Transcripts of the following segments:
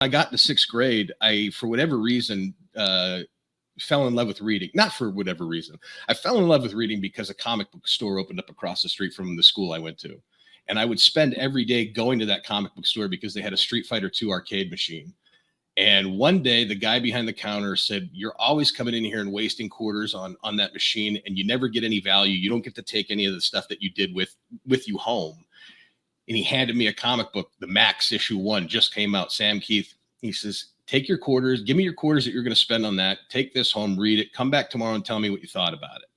I got to sixth grade, I, for whatever reason, fell in love with reading. Not for whatever reason. I fell in love with reading because a comic book store opened up across the street from the school I went to. And I would spend every day going to that comic book store because they had a Street Fighter 2 arcade machine. And one day the guy behind the counter said, "You're always coming in here and wasting quarters on that machine, and you never get any value. You don't get to take any of the stuff that you did with you home." And he handed me a comic book. The Max issue 1 just came out. Sam Keith. He says, "Take your quarters. Give me your quarters that you're going to spend on that. Take this home, read it. Come back tomorrow and tell me what you thought about it."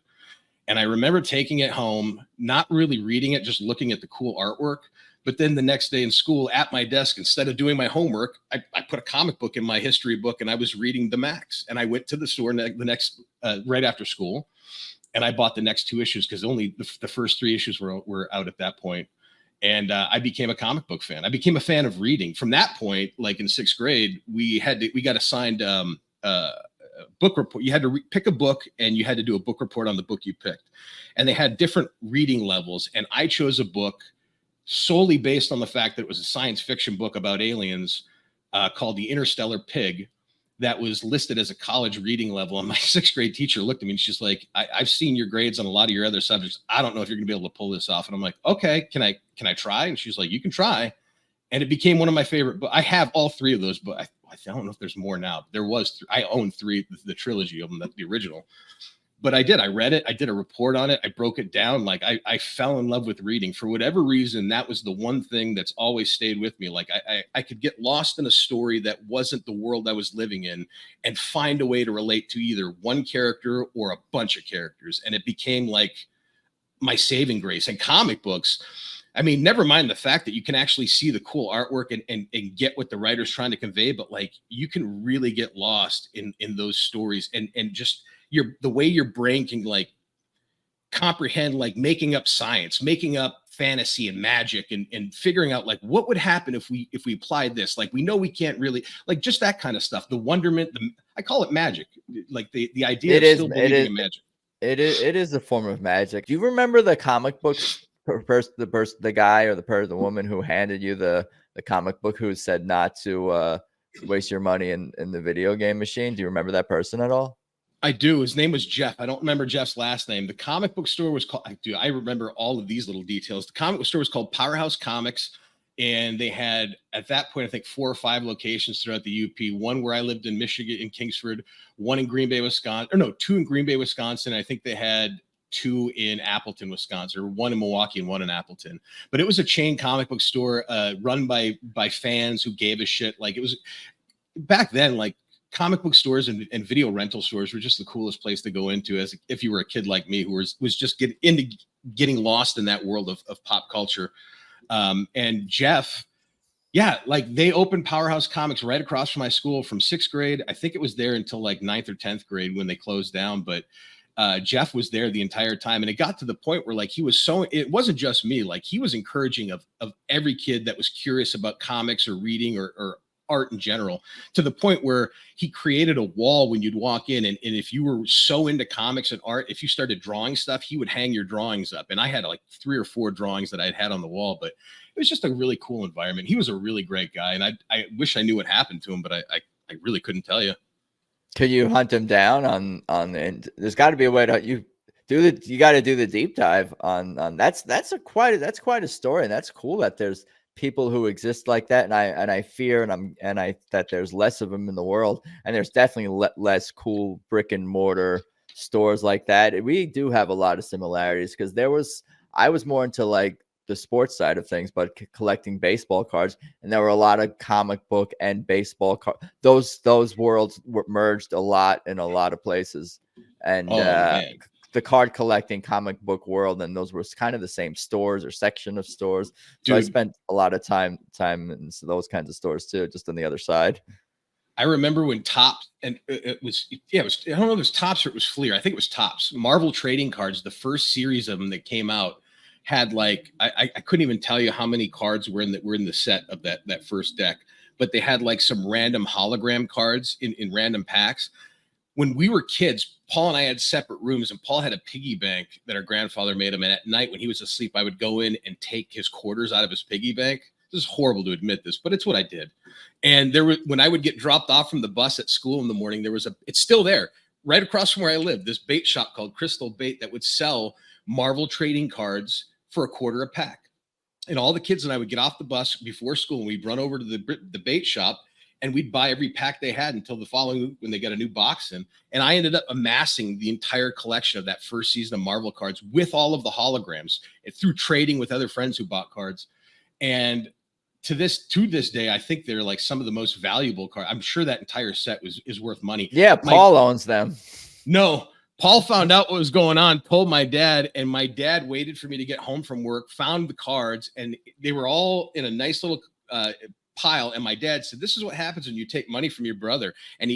And I remember taking it home, not really reading it, just looking at the cool artwork. But then the next day in school at my desk, instead of doing my homework, I put a comic book in my history book and I was reading the Max. And I went to the store the next, right after school, and I bought the next 2 issues because only the first 3 issues were out at that point. And I became a comic book fan. I became a fan of reading. From that point, like in 6th grade, we got assigned book report. You had to pick a book and you had to do a book report on the book you picked. And they had different reading levels. And I chose a book solely based on the fact that it was a science fiction book about aliens called The Interstellar Pig that was listed as a college reading level. And my 6th grade teacher looked at me and she's like, I've seen your grades on a lot of your other subjects. I don't know if you're going to be able to pull this off. And I'm like, okay, can I try? And she's like, you can try. And it became one of my favorite, but I have all 3 of those, but I don't know if there's more now. There was, I own 3, the trilogy of them, the original. But I read it. I did a report on it. I broke it down. Like I fell in love with reading for whatever reason. That was the one thing that's always stayed with me. Like I could get lost in a story that wasn't the world I was living in and find a way to relate to either one character or a bunch of characters. And it became like my saving grace. And comic books, I mean, never mind the fact that you can actually see the cool artwork and get what the writer's trying to convey, but like you can really get lost in those stories and just the way your brain can like comprehend, like making up science, making up fantasy and magic and figuring out like what would happen if we applied this. Like we know we can't really, like just that kind of stuff, the wonderment, I call it magic, like the idea of still believing in magic. It is a form of magic. Do you remember the comic books? The guy or the woman who handed you the comic book who said not to waste your money in the video game machine. Do you remember that person at all? I do. His name was Jeff. I don't remember Jeff's last name. The comic book store was called, I remember all of these little details. The comic book store was called Powerhouse Comics. And they had, at that point, I think 4 or 5 locations throughout the UP. One where I lived in Michigan, in Kingsford, one in Green Bay, Wisconsin, or no, 2 in Green Bay, Wisconsin. I think they had 2 in Appleton, Wisconsin, or 1 in Milwaukee and 1 in Appleton. But it was a chain comic book store run by fans who gave a shit. Like it was back then, like comic book stores and video rental stores were just the coolest place to go into as if you were a kid like me who was just getting lost in that world of pop culture. And Jeff, yeah, like they opened Powerhouse Comics right across from my school from 6th grade. I think it was there until like 9th or 10th grade when they closed down. But Jeff was there the entire time. And it got to the point where like it wasn't just me, like he was encouraging of every kid that was curious about comics or reading or art in general, to the point where he created a wall when you'd walk in. And if you were so into comics and art, if you started drawing stuff, he would hang your drawings up. And I had like 3 or 4 drawings that I'd had on the wall, but it was just a really cool environment. He was a really great guy. And I wish I knew what happened to him, but I really couldn't tell you. Could you hunt him down and there's got to be a way to, you got to do the deep dive on that's quite a story. And that's cool that there's people who exist like that. And I fear that there's less of them in the world, and there's definitely less cool brick and mortar stores like that. We do have a lot of similarities because I was more into like the sports side of things, but collecting baseball cards, and there were a lot of comic book and baseball cards. Those worlds were merged a lot in a lot of places, and the card collecting comic book world, and those were kind of the same stores or section of stores. So I spent a lot of time in those kinds of stores too, just on the other side. I remember when Topps, and it was I don't know if it was Topps or it was Fleer. I think it was Topps. Marvel trading cards, the first series of them that came out, had like I couldn't even tell you how many cards were in the set of that first deck, but they had like some random hologram cards in random packs. When we were kids, Paul and I had separate rooms, and Paul had a piggy bank that our grandfather made him. And at night when he was asleep, I would go in and take his quarters out of his piggy bank This is horrible to admit this, but it's what I did. And when I would get dropped off from the bus at school in the morning, it's still there right across from where I live, this bait shop called Crystal Bait that would sell Marvel trading cards for $0.25 a pack. And all the kids and I would get off the bus before school and we'd run over to the bait shop and we'd buy every pack they had until the following week when they got a new box in. And I ended up amassing the entire collection of that first season of Marvel cards with all of the holograms through trading with other friends who bought cards. And to this day, I think they're like some of the most valuable cards. I'm sure that entire set is worth money. Yeah, Paul owns them. No, Paul found out what was going on, told my dad, and my dad waited for me to get home from work, found the cards, and they were all in a nice little pile. And my dad said, "This is what happens when you take money from your brother." And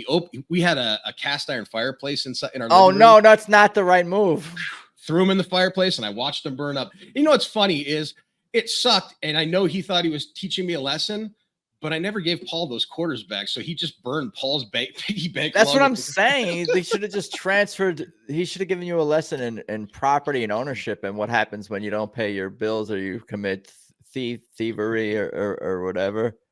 we had a cast iron fireplace inside in our living room. No, that's not the right move. Threw him in the fireplace, and I watched him burn up. You know what's funny is it sucked, and I know he thought he was teaching me a lesson, but I never gave Paul those quarters back, so he just burned Paul's piggy bank. That's what I'm saying. They should have just transferred. He should have given you a lesson in property and ownership and what happens when you don't pay your bills or you commit thievery or whatever.